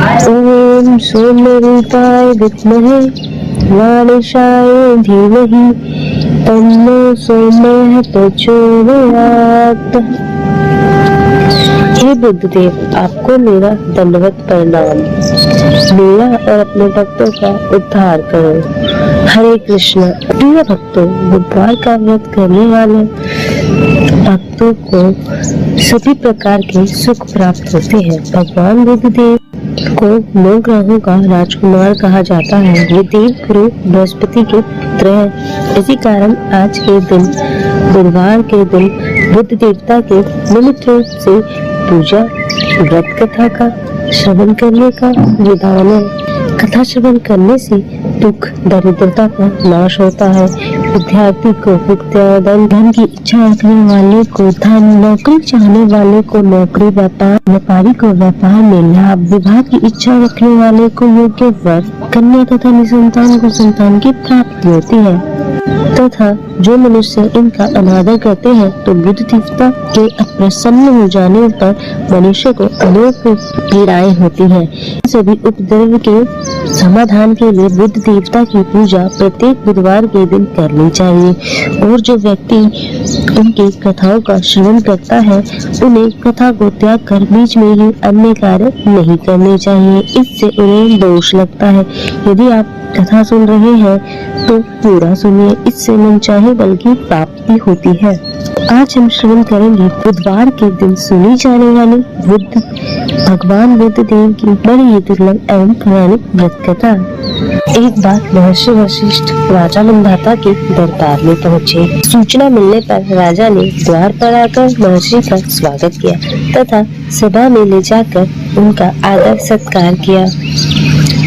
ओम सोमरूपाय विद्महे गणेशाय धीमहि तन्नो सोमः प्रचोदयात्। हे बुद्धदेव, आपको मेरा दंडवत प्रणाम। मेरा और अपने भक्तों का उद्धार करो। हरे कृष्ण। प्रिय भक्तों, बुधवार का व्रत करने वाले भक्तों को सभी प्रकार के सुख प्राप्त होते हैं। भगवान बुद्धदेव को 9 ग्रहों का राजकुमार कहा जाता है। ये देव गुरु बृहस्पति के पुत्र हैं। इसी कारण आज के दिन, बुधवार के दिन, बुद्ध देवता के निमित्त रूप से पूजा, व्रत कथा का श्रवण करने का विधान है। कथा श्रवण करने से दुख दरिद्रता का नाश होता है। विद्यार्थी को विद्या, धन की इच्छा रखने वाले को धन, नौकरी चाहने वाले को नौकरी, व्यापारी को व्यापार में लाभ, विवाह की इच्छा रखने वाले को योग्य वर, कन्या तथा निसंतान को संतान की प्राप्ति होती है तथा जो मनुष्य इनका अनादर करते हैं तो बुद्ध देवता के अप्रसन्न हो जाने पर मनुष्य को अनेक पीड़ाएं होती हैं। सभी उपद्रव के समाधान के लिए बुद्ध देवता की पूजा प्रत्येक बुधवार के दिन करनी चाहिए। और जो व्यक्ति उनकी कथाओं का श्रवण करता है उन्हें कथा को त्याग कर बीच में ही अन्य कार्य नहीं करने चाहिए। इससे उन्हें दोष लगता है। यदि आप कथा सुन रहे हैं तो पूरा सुनिए, इससे मन चाहे बल की प्राप्ति होती है। आज हम श्रवण करेंगे बुधवार के दिन सुनी जाने वाली भगवान बुद्ध देव की बड़ी ही दुर्लभ एवं पौराणिक व्रत कथा। एक बार महर्षि वशिष्ठ राजा मंधाता के दरबार में पहुँचे। सूचना मिलने पर राजा ने द्वार पर आकर महर्षि का स्वागत किया तथा सभा में ले जाकर उनका आदर सत्कार किया।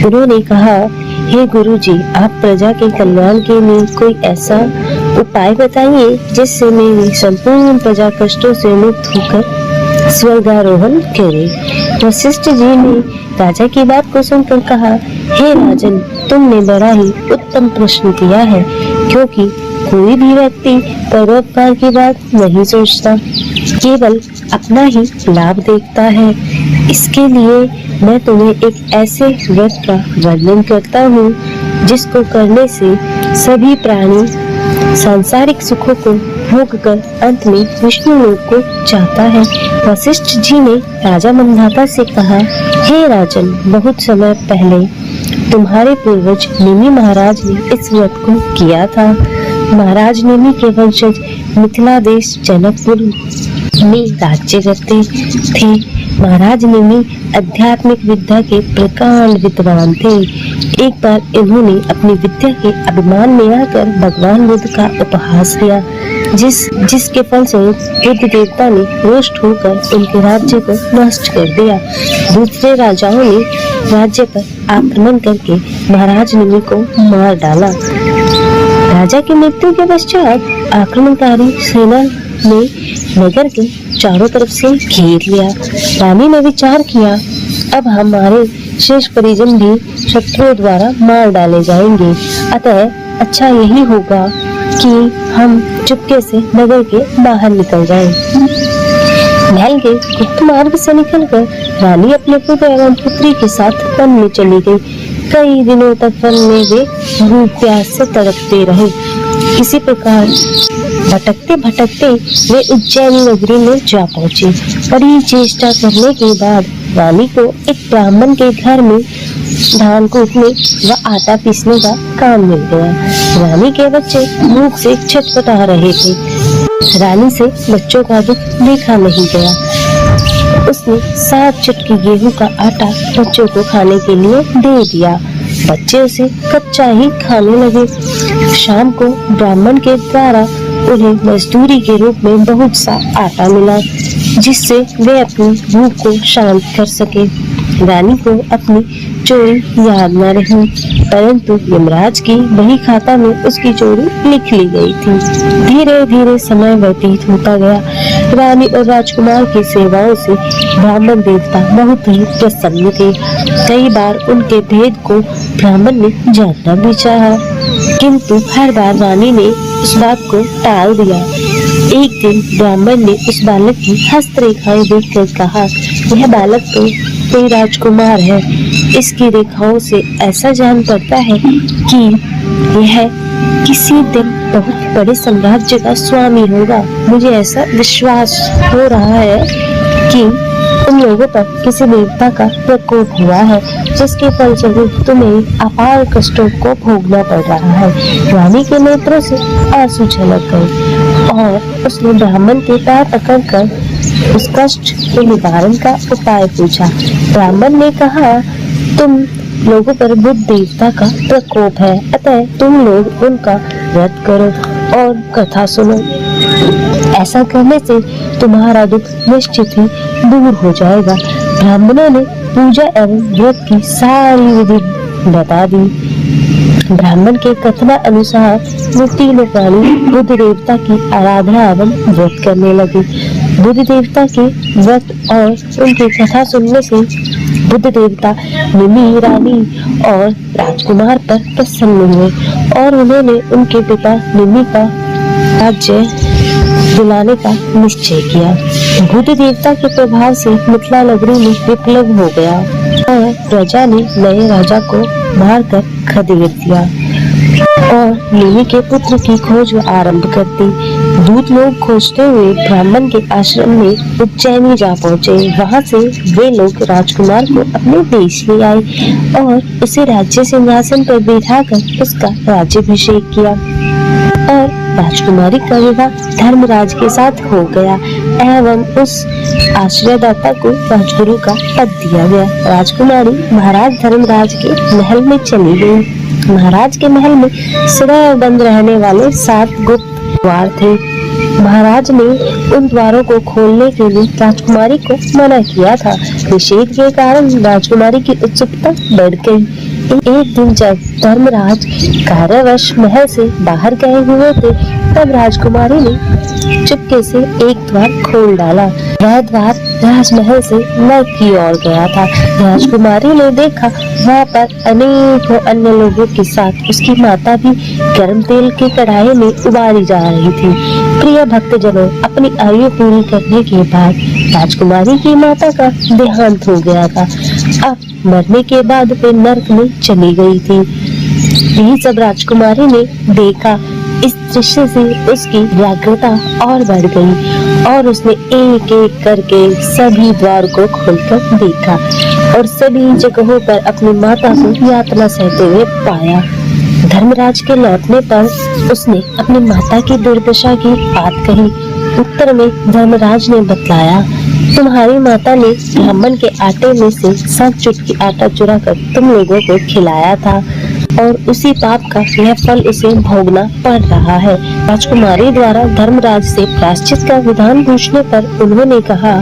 उन्होंने कहा, हे गुरु जी, आप प्रजा के कल्याण के लिए कोई ऐसा उपाय बताइए जिससे मेरी संपूर्ण प्रजा कष्टों से मुक्त होकर स्वर्गारोहण करे। वशिष्ठ जी ने राजा की बात को सुनकर कहा, हे राजन, तुमने बड़ा ही उत्तम प्रश्न किया है, क्योंकि कोई भी व्यक्ति परोपकार की बात नहीं सोचता, केवल अपना ही लाभ देखता है। इसके लिए मैं तुम्हें एक ऐसे व्रत का वर्णन करता हूँ जिसको करने से सभी प्राणी सांसारिक सुखों को भोग कर अंत में विष्णु लोक को चाहता है। वशिष्ठ जी ने राजा मंधाता से कहा, हे राजन, बहुत समय पहले तुम्हारे पूर्वज नेमि महाराज ने इस व्रत को किया था। महाराज नेमि के वंशज मिथिला देश जनकपुर में राज्य करते थे। महाराज नेमि आध्यात्मिक विद्या के प्रकांड विद्वान थे। एक बार इन्होंने अपनी विद्या के अभिमान में आकर भगवान बुद्ध का उपहास किया, जिसके फलस्वरूप बुद्ध देवता ने रुष्ट होकर उनके राज्य को नष्ट कर दिया। दूसरे राजाओं ने राज्य पर आक्रमण करके महाराज नेमि को मार डाला। राजा की मृत्यु के पश्चात आक्रमणकारी सेना ने नगर के चारों तरफ से घेर लिया। रानी ने विचार किया, अब हमारे शेष परिजन भी शत्रुओं द्वारा मार डाले जाएंगे, अतः अच्छा यही होगा कि हम चुपके से नगर के बाहर निकल जाएं। महल के गुप्त मार्ग से निकलकर रानी अपने पुत्र एवं पुत्री के साथ वन में चली गई। कई दिनों तक वन में वे भूख प्यास से तड़पते रहे। किसी प्रकार भटकते भटकते वे उज्जैनी नगरी में जा पहुँचे। बड़ी चेष्टा करने के बाद रानी को एक ब्राह्मण के घर में धान कूटने व आटा पीसने का काम मिल गया। रानी के बच्चे भूख से छटपटा रहे थे। रानी से बच्चों का दुख देखा नहीं गया। उसने 7 चुटकी गेहूं का आटा बच्चों को खाने के लिए दे दिया। बच्चे उसे कच्चा ही खाने लगे। शाम को ब्राह्मण के द्वारा उन्हें मजदूरी के रूप में बहुत सा आटा मिला, जिससे वे अपनी भूख को शांत कर सके। रानी को अपनी चोरी याद न रही, परंतु यमराज की बही खाता में उसकी चोरी लिख ली गई थी। धीरे धीरे समय व्यतीत होता गया। रानी और राजकुमार की सेवाओं से ब्राह्मण देवता बहुत ही प्रसन्न थे। कई बार उनके भेद को ब्राह्मण ने जानना भी चाहा, किंतु हर बार रानी ने उस बात को टाल दिया। एक दिन ब्राह्मण ने उस बालक की हस्तरेखाएं देखकर कहा, यह बालक तो कोई राजकुमार है। इसकी रेखाओं से ऐसा जान पड़ता है कि यह किसी दिन बहुत बड़े साम्राज्य का स्वामी होगा। मुझे ऐसा विश्वास हो रहा है कि तुम लोगों पर किसी देवता का प्रकोप हुआ है, जिसके फलस्वरूप तुम्हें अपार कष्टों को भोगना पड़ रहा है। रानी के नेत्रों से आंसू छलक गए और उसने ब्राह्मण के पैर पकड़कर उस कष्ट के निवारण का उपाय पूछा। ब्राह्मण ने कहा, तुम लोगों पर बुध देवता का प्रकोप है, अतः तुम लोग उनका व्रत करो और कथा सुनो। ऐसा करने से तुम्हारा दुख निश्चित ही दूर हो जाएगा। ब्राह्मणों ने पूजा एवं व्रत की सारी विधि बता दी। ब्राह्मण के कथना अनुसार वो तीनों प्राणी बुध देवता की आराधना एवं व्रत करने लगे। बुध देवता के व्रत और उनकी कथा सुनने से बुध देवता निमि रानी और राजकुमार पर प्रसन्न हुए और उन्होंने उनके पिता निमि का राज्य दिलाने का निश्चय किया। बुध देवता के प्रभाव से मिथिला नगरी में विप्लव हो गया और प्रजा ने नए राजा को मारकर खदेड़ दिया और निमि के पुत्र की खोज आरंभ कर दी। दूत लोग खोजते हुए ब्राह्मण के आश्रम में उज्जैनी जा पहुँचे। वहाँ से वे लोग राजकुमार को अपने देश ले आए और उसे राज्य सिंहासन पर बैठाकर उसका राज्याभिषेक किया और राजकुमारी का विवाह धर्मराज के साथ हो गया एवं उस आश्रयदाता को राजगुरु का पद दिया गया। राजकुमारी महाराज धर्मराज के महल में चली गई। महाराज के महल में सदैव बंद रहने वाले 7 गुप्त द्वार थे। महाराज ने उन द्वारों को खोलने के लिए राजकुमारी को मना किया था। निषेध के कारण राजकुमारी की उत्सुकता बढ़ गई। एक दिन जब धर्मराज कार्यवश महल से बाहर गए हुए थे, तब राजकुमारी ने चुपके से एक द्वार खोल डाला। यह द्वार राजमहल से नर्क की ओर गया था। राजकुमारी ने देखा वहाँ पर अनेकों अन्य लोगों के साथ उसकी माता भी गर्म तेल की कढ़ाई में उबाली जा रही थी। प्रिय भक्तजनों, अपनी आयु पूरी करने के बाद राजकुमारी की माता का देहांत हो गया था। अब मरने के बाद वे नर्क में चली गई थी। यही सब राजकुमारी ने देखा। इस दृश्य से उसकी व्याकुलता और बढ़ गई और उसने एक एक करके सभी द्वार को खोलकर देखा और सभी जगहों पर अपनी माता को यातना सहते हुए पाया। धर्मराज के लौटने पर उसने अपनी माता की दुर्दशा की बात कही। उत्तर में धर्मराज ने बतलाया, तुम्हारी माता ने ब्राह्मण के आटे में से 7 चुटकी आटा चुरा कर तुम लोगों को खिलाया था और उसी पाप का यह फल उसे भोगना पड़ रहा है। राजकुमारी द्वारा धर्मराज से प्रायश्चित का विधान पूछने पर उन्होंने कहा,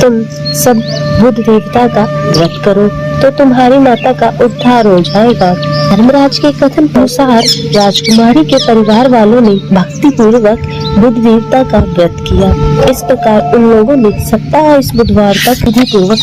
तुम सब बुध देवता का व्रत करो तो तुम्हारी माता का उद्धार हो जाएगा। धर्मराज के कथन अनुसार राजकुमारी के परिवार वालों ने भक्ति पूर्वक बुध देवता का व्रत किया। इस प्रकार उन लोगों ने 27 बुधवार तक विधि पूर्वक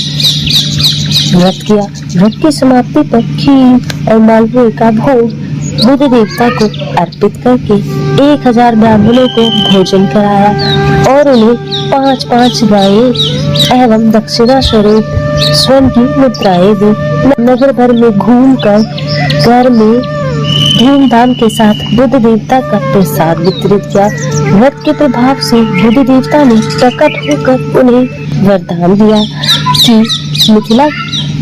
व्रत किया। व्रत की समाप्ति पर खीर और मालपुए का भोग बुध देवता को अर्पित करके 1000 ब्राह्मणों को भोजन कराया और उन्हें 5-5 गायें एवं दक्षिणा स्वरूप स्वर्ण की मुद्राएं दी। नगर भर में घूमकर घर में धूमधाम के साथ बुध देवता का प्रसाद वितरित किया। व्रत के प्रभाव से बुध देवता ने प्रकट होकर उन्हें वरदान दिया कि मिथिला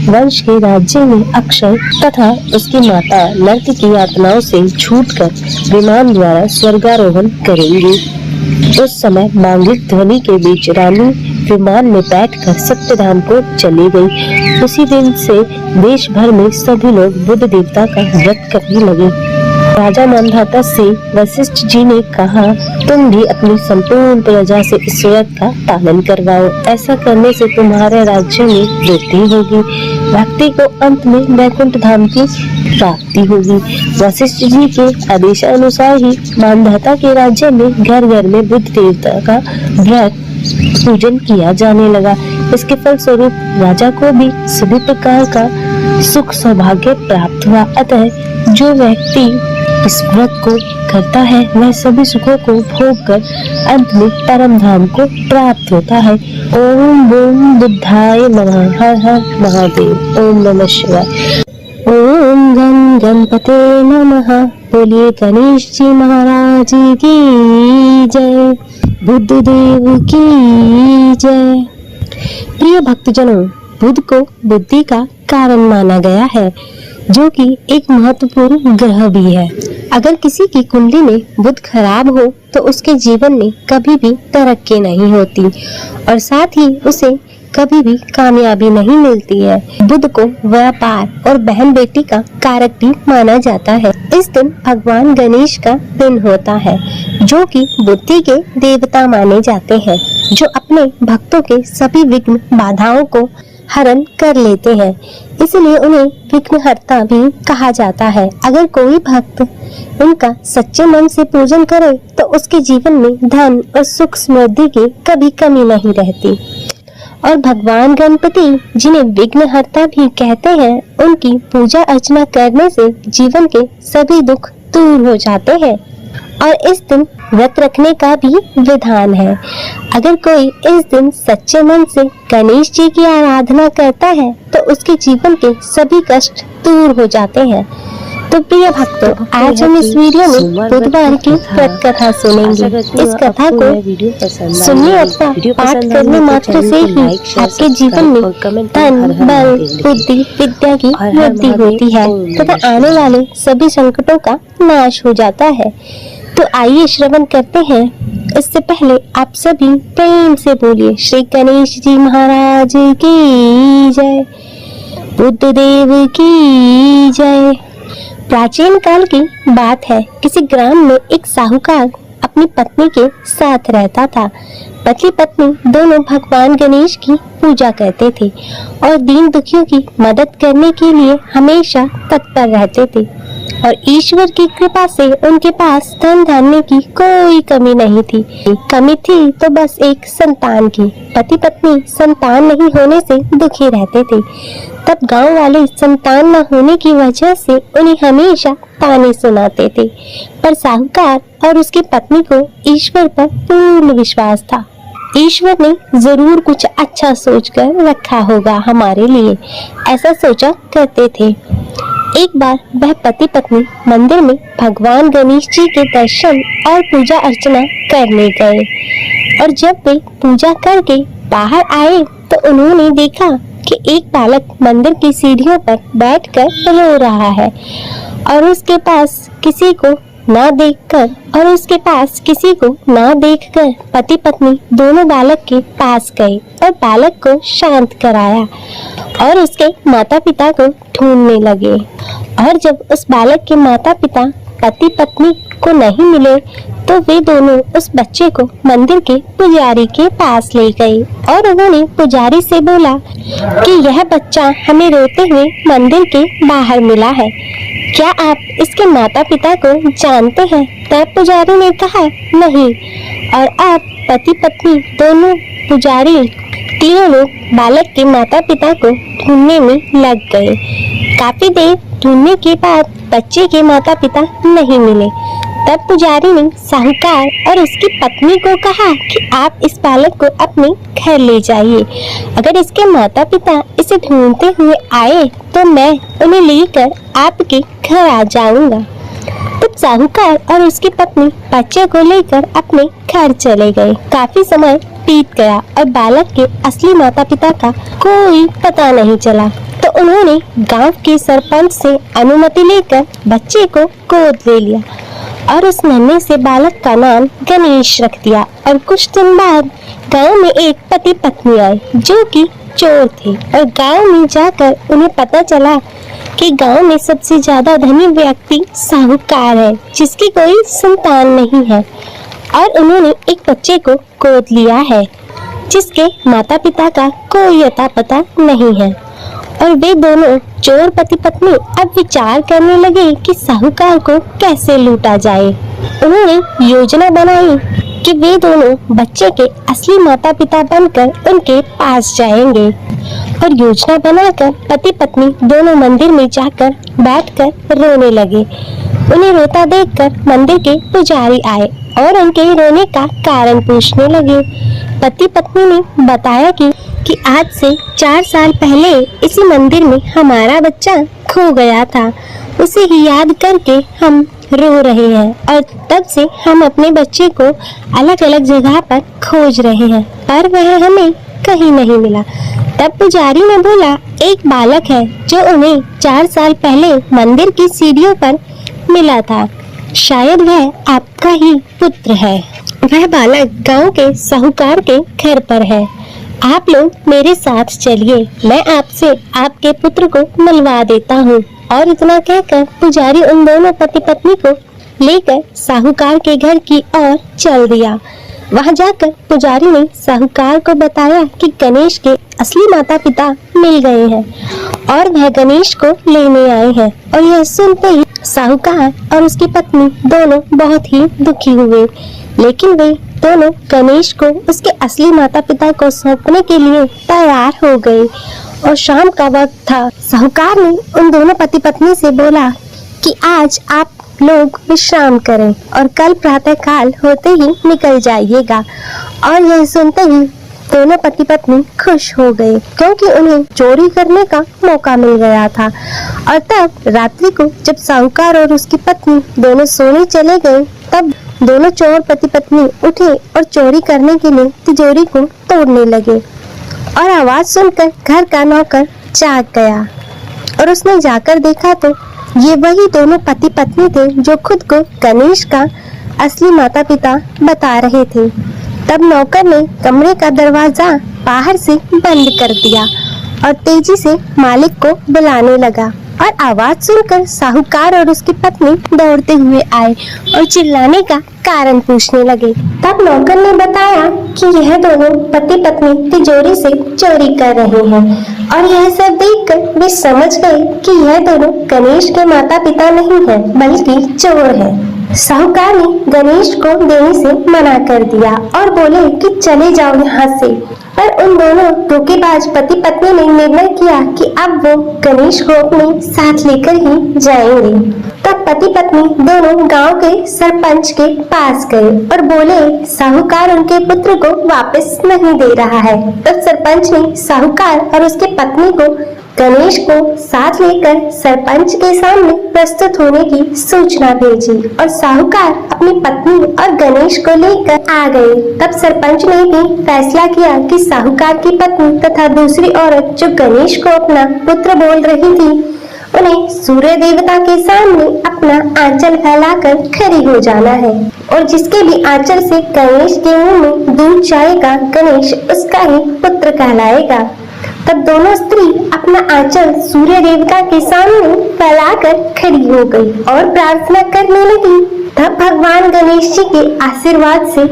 वंश के राज्य में अक्षय तथा उसकी माता नर्क की यातनाओं से छूटकर विमान द्वारा स्वर्गारोहण करेंगी। उस समय मांगलिक ध्वनि के बीच रानी विमान में बैठकर सत्यधाम को चली गई। उसी दिन से देश भर में सभी लोग बुध देवता का व्रत करने लगे। राजा मानधाता से वशिष्ठ जी ने कहा, तुम भी अपनी संपूर्ण प्रजा से इस व्रत का पालन करवाओ। ऐसा करने से तुम्हारे राज्य में वृद्धि होगी। व्यक्ति को अंत में वैकुंठ धाम की प्राप्ति होगी। वशिष्ठ जी के आदेशानुसार ही मानधाता के राज्य में घर घर में बुध देवता का व्रत पूजन किया जाने लगा। इसके फल स्वरूप राजा को भी सभी प्रकार का सुख सौभाग्य प्राप्त हुआ। अतः जो व्यक्ति इस व्रत को करता है वह सभी सुखों को भोग कर अंत में परम धाम को प्राप्त होता है। ओम बूम बुद्धाय नमः। हर हर महादेव। ओम नमः शिवाय। ओम गण गणपते नमः। बोलिए गणेश जी महाराज की जय। बुद्ध देव की जय। प्रिय भक्तजनों, बुध को बुद्धि का कारण माना गया है, जो कि एक महत्वपूर्ण ग्रह भी है। अगर किसी की कुंडली में बुध खराब हो तो उसके जीवन में कभी भी तरक्की नहीं होती और साथ ही उसे कभी भी कामयाबी नहीं मिलती है। बुध को व्यापार और बहन बेटी का कारक भी माना जाता है। इस दिन भगवान गणेश का दिन होता है, जो कि बुद्धि के देवता माने जाते हैं, जो अपने भक्तों के सभी विघ्न बाधाओं को हरण कर लेते हैं। इसलिए उन्हें विघ्नहर्ता भी कहा जाता है। अगर कोई भक्त उनका सच्चे मन से पूजन करे तो उसके जीवन में धन और सुख समृद्धि की कभी कमी नहीं रहती। और भगवान गणपति, जिन्हें विघ्नहर्ता भी कहते हैं, उनकी पूजा अर्चना करने से जीवन के सभी दुख दूर हो जाते हैं। और इस दिन व्रत रखने का भी विधान है। अगर कोई इस दिन सच्चे मन से गणेश जी की आराधना करता है तो उसके जीवन के सभी कष्ट दूर हो जाते हैं। तो प्रिय भक्तों, आज हम इस वीडियो में बुधवार की व्रत कथा सुनेंगे। इस कथा को सुनने अथवा पाठ करने मात्र से ही आपके जीवन में धन, बल, बुद्धि, विद्या की वृद्धि होती है तथा आने वाले सभी संकटों का नाश हो जाता है। तो आइए श्रवण करते हैं। इससे पहले आप सभी प्रेम से बोलिए श्री गणेश जी महाराज की जय। बुद्ध देव की जय। प्राचीन काल की बात है। किसी ग्राम में एक साहूकार अपनी पत्नी के साथ रहता था। पति पत्नी दोनों भगवान गणेश की पूजा करते थे और दीन दुखियों की मदद करने के लिए हमेशा तत्पर रहते थे। और ईश्वर की कृपा से उनके पास धन धान्य की कोई कमी नहीं थी। कमी थी तो बस एक संतान की। पति पत्नी संतान नहीं होने से दुखी रहते थे। तब गांव वाले संतान न होने की वजह से उन्हें हमेशा ताने सुनाते थे। पर साहूकार और उसकी पत्नी को ईश्वर पर पूर्ण विश्वास था। ईश्वर ने जरूर कुछ अच्छा सोचकर रखा होगा हमारे लिए, ऐसा सोचा करते थे। एक बार वह पति पत्नी मंदिर में भगवान गणेश जी के दर्शन और पूजा अर्चना करने गए। और जब वे पूजा करके बाहर आए तो उन्होंने देखा कि एक बालक मंदिर की सीढ़ियों पर बैठकर रो रहा है और उसके पास किसी को ना देखकर पति पत्नी दोनों बालक के पास गए और बालक को शांत कराया और उसके माता पिता को ढूंढने लगे। और जब उस बालक के माता पिता पति पत्नी को नहीं मिले तो वे दोनों उस बच्चे को मंदिर के पुजारी के पास ले गए और उन्होंने पुजारी से बोला कि यह बच्चा हमें रोते हुए मंदिर के बाहर मिला है, क्या आप इसके माता पिता को जानते हैं? तब पुजारी ने कहा नहीं। और अब पति पत्नी दोनों पुजारी तीनों लोग बालक के माता पिता को ढूंढने में लग गए। काफी देर ढूंढने के बाद बच्चे के माता पिता नहीं मिले। तब पुजारी ने साहूकार और उसकी पत्नी को कहा कि आप इस बालक को अपने घर ले जाइए। अगर इसके माता पिता इसे ढूंढते हुए आए तो मैं उन्हें लेकर आपके घर आ जाऊंगा। तब साहूकार और उसकी पत्नी बच्चे को लेकर अपने घर चले गए। काफी समय बीत गया और बालक के असली माता पिता का कोई पता नहीं चला। तो उन्होंने गांव के सरपंच से अनुमति लेकर बच्चे को गोद ले लिया और उस नन्हे से बालक का नाम गणेश रख दिया। और कुछ दिन बाद गांव में एक पति पत्नी आए जो कि चोर थे और गांव में जाकर उन्हें पता चला कि गांव में सबसे ज्यादा धनी व्यक्ति साहूकार है जिसकी कोई संतान नहीं है और उन्होंने एक बच्चे को गोद लिया है जिसके माता पिता का कोई अता पता नहीं है। और वे दोनों चोर पति पत्नी अब विचार करने लगे कि साहूकार को कैसे लूटा जाए। उन्होंने योजना बनाई कि वे दोनों बच्चे के असली माता पिता बनकर उनके पास जाएंगे और योजना बनाकर पति पत्नी दोनों मंदिर में जाकर बैठकर रोने लगे। उन्हें रोता देखकर मंदिर के पुजारी आए और उनके रोने का कारण पूछने लगे। पति पत्नी ने बताया कि आज से 4 साल पहले इसी मंदिर में हमारा बच्चा खो गया था। उसे ही याद करके हम रो रहे हैं और तब से हम अपने बच्चे को अलग अलग जगह पर खोज रहे हैं, पर वह हमें कहीं नहीं मिला। तब पुजारी ने बोला, एक बालक है जो उन्हें 4 साल पहले मंदिर की सीढ़ियों पर मिला था। शायद वह आपका ही पुत्र है। वह बालक गांव के साहूकार के घर पर है। आप लोग मेरे साथ चलिए, मैं आपसे आपके पुत्र को मिलवा देता हूँ। और इतना कहकर पुजारी उन दोनों पति पत्नी को लेकर साहूकार के घर की ओर चल दिया। वहां जाकर पुजारी ने साहूकार को बताया कि गणेश के असली माता पिता मिल गए हैं और वह गणेश को लेने आए हैं। और यह सुनते ही साहूकार और उसकी पत्नी दोनों बहुत ही दुखी हुए, लेकिन वे दोनों गणेश को उसके असली माता पिता को सौंपने के लिए तैयार हो गए। और शाम का वक्त था। साहूकार ने उन दोनों पति पत्नी से बोला कि आज आप लोग विश्राम करें और कल प्रातः काल होते ही निकल जाइएगा। और यह सुनते ही दोनों पति पत्नी खुश हो गए, क्योंकि उन्हें चोरी करने का मौका मिल गया था। और तब रात्रि को जब साहूकार और उसकी पत्नी दोनों सोने चले गए, तब दोनों चोर पति पत्नी उठे और चोरी करने के लिए तिजोरी को तोड़ने लगे। और आवाज सुनकर घर का नौकर जाग गया और उसने जाकर देखा तो ये वही दोनों पति पत्नी थे जो खुद को गणेश का असली माता पिता बता रहे थे। तब नौकर ने कमरे का दरवाजा बाहर से बंद कर दिया और तेजी से मालिक को बुलाने लगा। और आवाज सुनकर साहूकार और उसकी पत्नी दौड़ते हुए आए और चिल्लाने का कारण पूछने लगे। तब नौकर ने बताया कि यह दोनों पति पत्नी तिजोरी से चोरी कर रहे हैं। और यह सब देखकर वे समझ गए कि यह दोनों गणेश के माता पिता नहीं हैं, बल्कि चोर हैं। साहूकार ने गणेश को देने से मना कर दिया और बोले कि चले जाओ यहाँ से। पर उन दोनों धोखेबाज पति पत्नी ने निर्णय किया कि अब वो गणेश को अपने साथ लेकर ही जाएंगे। तब पति पत्नी दोनों गांव के सरपंच के पास गए और बोले, साहूकार उनके पुत्र को वापस नहीं दे रहा है। तब सरपंच ने साहूकार और उसके पत्नी को गणेश को साथ लेकर सरपंच के सामने प्रस्तुत होने की सूचना भेजी और साहूकार अपनी पत्नी और गणेश को लेकर आ गए। तब सरपंच ने भी फैसला किया कि साहूकार की पत्नी तथा दूसरी औरत जो गणेश को अपना पुत्र बोल रही थी, उन्हें सूर्य देवता के सामने अपना आंचल फैलाकर खड़ी हो जाना है और जिसके भी आंचल से गणेश के मुंह में दूध जाएगा, गणेश उसका ही पुत्र कहलाएगा। तब दोनों स्त्री अपना आंचल सूर्य देवता के सामने फैलाकर खड़ी हो गई और प्रार्थना करने लगी। तब भगवान गणेश जी के आशीर्वाद से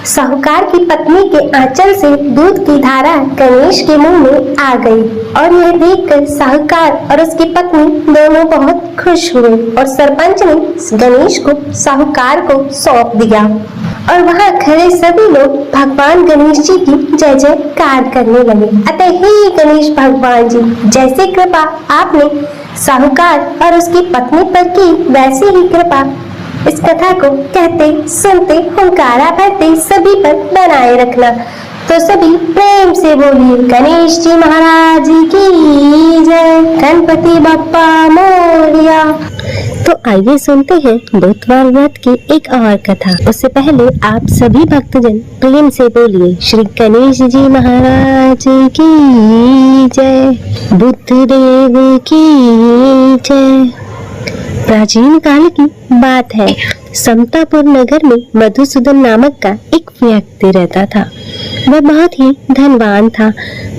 साहूकार की पत्नी के आंचल से दूध की धारा गणेश के मुंह में आ गई। और यह देखकर साहूकार और उसकी पत्नी दोनों बहुत खुश हुए और सरपंच ने गणेश को साहूकार को सौंप दिया। और वहाँ खड़े सभी लोग भगवान गणेश जी की जय जयकार करने लगे। अतः हे गणेश भगवान जी, जैसे कृपा आपने साहूकार और उसकी पत्नी पर की, वैसे ही कृपा इस कथा को कहते सुनते हुंकारा भरते सभी पर बनाए रखना। तो सभी प्रेम से बोलिए गणेश जी महाराज की जय, गणपति बप्पा मोरया। तो आइए सुनते हैं दोतवार व्रत की एक और कथा। उससे पहले आप सभी भक्तजन प्रेम से बोलिए श्री गणेश जी महाराज की जय, बुद्ध देव की जय। प्राचीन काल की बात है। समतापुर नगर में मधुसूदन नामक का एक व्यक्ति रहता था। वह बहुत ही धनवान था।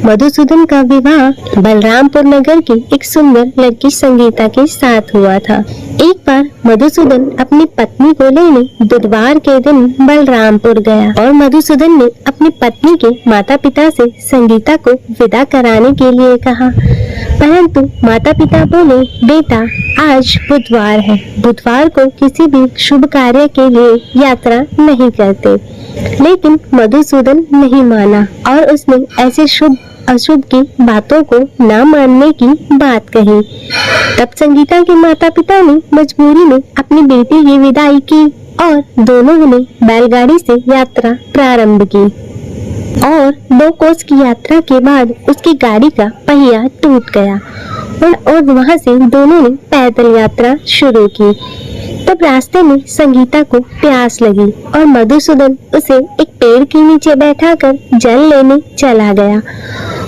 मधुसूदन का विवाह बलरामपुर नगर की एक सुंदर लड़की संगीता के साथ हुआ था। एक बार मधुसूदन अपनी पत्नी को लेने बुधवार के दिन बलरामपुर गया और मधुसूदन ने अपनी पत्नी के माता पिता से संगीता को विदा कराने के लिए कहा, परंतु माता पिता बोले, बेटा आज बुधवार है, बुधवार को किसी भी शुभ कार्य के लिए यात्रा नहीं करते। लेकिन मधुसूदन नहीं माना और उसने ऐसे शुभ अशुभ की बातों को ना मानने की बात कही। तब संगीता के माता पिता ने मजबूरी में अपनी बेटी की विदाई की और दोनों ने बैलगाड़ी से यात्रा प्रारंभ की। और 2 कोस की यात्रा के बाद उसकी गाड़ी का पहिया टूट गया और वहां से दोनों ने पैदल यात्रा शुरू की। तब रास्ते में संगीता को प्यास लगी और मधुसूदन उसे एक पेड़ के नीचे बैठाकर जल लेने चला गया।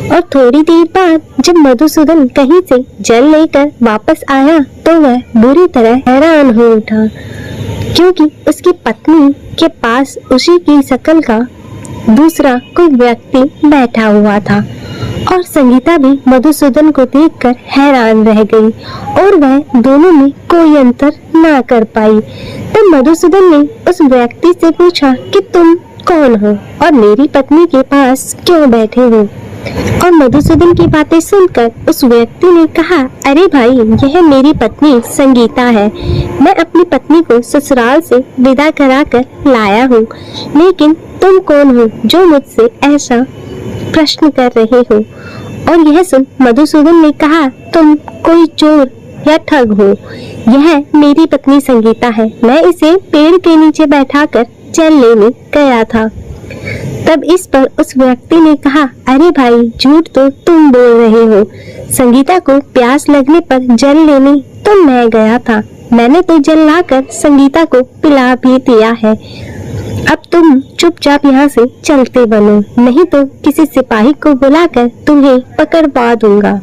और थोड़ी देर बाद जब मधुसूदन कहीं से जल लेकर वापस आया तो वह बुरी तरह हैरान हो उठा, क्योंकि उसकी पत्नी के पास उसी की शक्ल का दूसरा कोई व्यक्ति बैठा हुआ था। और संगीता भी मधुसूदन को देखकर हैरान रह गई और वह दोनों में कोई अंतर ना कर पाई। तब मधुसूदन ने उस व्यक्ति से पूछा कि तुम कौन हो और मेरी पत्नी के पास क्यों बैठे हो? और मधुसूदन की बातें सुनकर उस व्यक्ति ने कहा, अरे भाई, यह मेरी पत्नी संगीता है। मैं अपनी पत्नी को ससुराल से विदा कराकर लाया हूँ, लेकिन तुम कौन हो जो मुझसे ऐसा प्रश्न कर रहे हो? और यह सुन मधुसूदन ने कहा, तुम कोई चोर या ठग हो। यह मेरी पत्नी संगीता है। मैं इसे पेड़ के नीचे बैठाकर जल लेने गया था। तब इस पर उस व्यक्ति ने कहा, अरे भाई, झूठ तो तुम बोल रहे हो। संगीता को प्यास लगने पर जल लेने तो मैं गया था। मैंने तो जल लाकर संगीता को पिला भी दिया है। अब तुम चुपचाप यहाँ से चलते बनो, नहीं तो किसी सिपाही को बुलाकर तुम्हें पकड़वा दूंगा।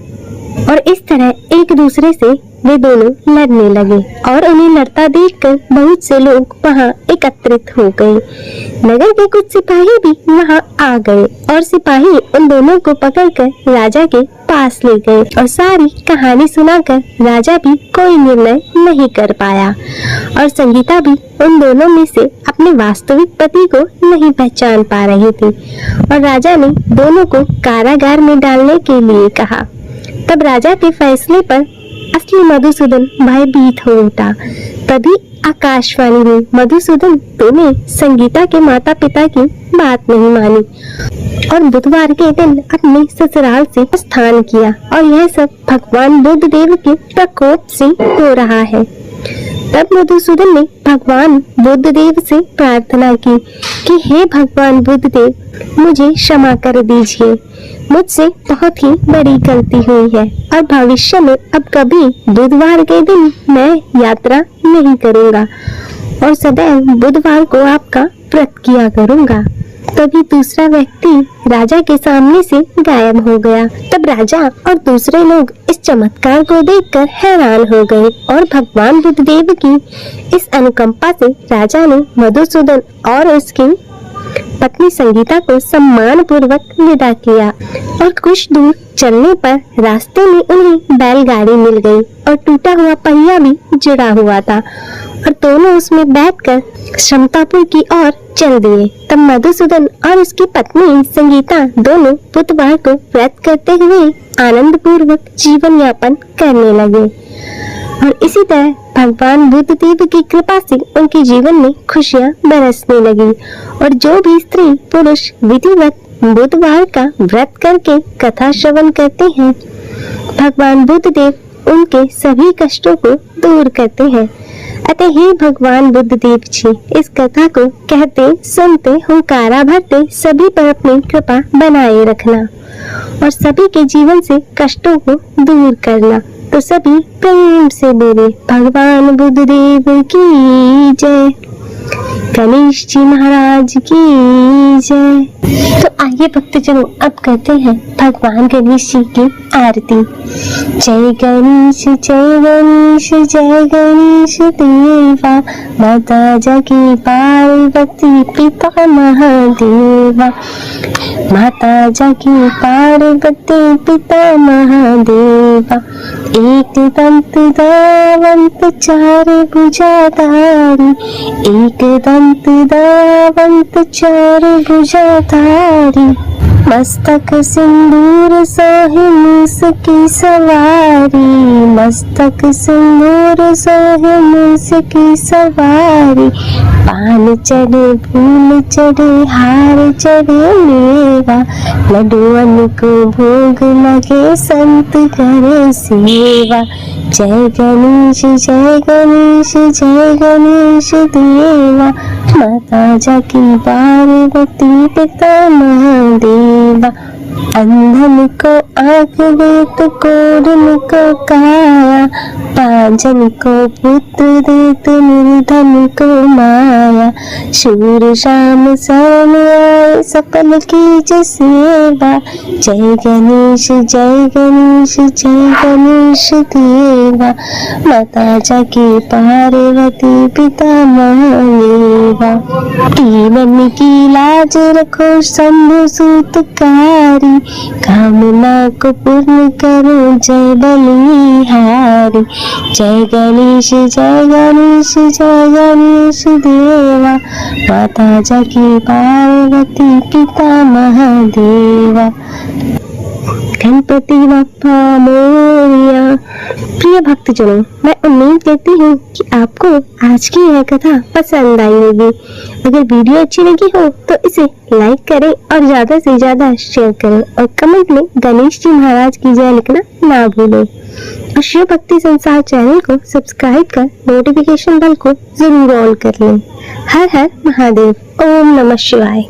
और इस तरह एक दूसरे से वे दोनों लड़ने लगे और उन्हें लड़ता देखकर बहुत से लोग वहाँ एकत्रित हो गए। नगर के कुछ सिपाही भी वहाँ आ गए और सिपाही उन दोनों को पकड़कर राजा के पास ले गए और सारी कहानी सुनाकर राजा भी कोई निर्णय नहीं कर पाया। और संगीता भी उन दोनों में से अपने वास्तविक पति को नहीं पहचान पा रही थी और राजा ने दोनों को कारागार में डालने के लिए कहा। तब राजा के फैसले पर असली मधुसूदन भयभीत हो उठा। तभी आकाशवाणी में, मधुसूदन, तूने संगीता के माता पिता की बात नहीं मानी और बुधवार के दिन अपने ससुराल से प्रस्थान किया और यह सब भगवान बुद्ध देव के प्रकोप से हो रहा है। तब मधुसूदन ने भगवान बुद्ध देव से प्रार्थना की कि हे भगवान बुद्ध देव, मुझे क्षमा कर दीजिए। मुझसे बहुत ही बड़ी गलती हुई है और भविष्य में अब कभी बुधवार के दिन मैं यात्रा नहीं करूंगा और सदैव बुधवार को आपका व्रत किया करूंगा। तभी दूसरा व्यक्ति राजा के सामने से गायब हो गया। तब राजा और दूसरे लोग इस चमत्कार को देखकर हैरान हो गए और भगवान बुद्ध देव की इस अनुकंपा से राजा ने मधुसूदन और उसकी पत्नी संगीता को सम्मान पूर्वक विदा किया। और कुछ दूर चलने पर रास्ते में उन्हें बैलगाड़ी मिल गई और टूटा हुआ पहिया भी जुड़ा हुआ था और दोनों उसमें बैठकर क्षमतापुर की ओर चल दिए। तब मधुसूदन और उसकी पत्नी संगीता दोनों बुधवार को व्रत करते हुए आनंद पूर्वक जीवन यापन करने लगे। और इसी तरह भगवान बुद्ध देव की कृपा से उनके जीवन में खुशियां बरसने लगी और जो भी स्त्री पुरुष विधिवत बुधवार का व्रत करके कथा श्रवण करते हैं, भगवान बुद्ध देव उनके सभी कष्टों को दूर करते हैं। अतः हे भगवान बुद्ध देव जी, इस कथा को कहते सुनते हुंकारा भरते सभी पर अपनी कृपा बनाए रखना और सभी के जीवन से कष्टों को दूर करना। तो सभी प्रेम से बोले भगवान बुद्ध देव की जय, गणेश जी महाराज की जय। तो आइए भक्तजनों, अब करते हैं भगवान गणेश जी की आरती। जय गणेश जय गणेश जय गणेश देवा, माता जगी पार्वती पिता महादेवा, माता जगी पार्वती पिता महादेवा, एक दंत दावंत चार भुजाधारी, एक दंत दावंत चार भुजाधारी, मस्तक सिंदूर सोहे मूस की सवारी, मस्तक सिंदूर सोहे मूस की सवारी, पान चढ़े फूल चढ़े हार चढ़े मेवा, लड्डुअन को भोग लगे संत करे सेवा। जय गणेश जय गणेश जय गणेश देवा, माता जाकी पार्वती पिता महादेवा। अंधन को आँख दे तो कोढ़न को काया, पांजन को पुत्र दे तो निर्धन को माया। शूर शाम शरण आए सकल कीज सेवा, जय गणेश जय गणेश जय गणेश देवा, माता जाकी पार्वती पिता महादेवा। की मम्मी की लाज रखो शंभु सूतकारी, कामना को पूर्ण करो जय बलिहारी। जय गणेश जय गणेश जय गणेश देवा, माता जाकी पार्वती पिता महादेवा। गणपति बप्पा मोरया। प्रिय भक्तजनों, मैं उम्मीद करती हूँ कि आपको आज की यह कथा पसंद आई होगी। अगर वीडियो अच्छी लगी हो तो इसे लाइक करें और ज्यादा से ज्यादा शेयर करें और कमेंट में गणेश जी महाराज की जय लिखना ना भूलें। और शिव भक्ति संसार चैनल को सब्सक्राइब कर नोटिफिकेशन बेल को जरूर ऑन कर लें। हर हर महादेव। ओम नमः शिवाय।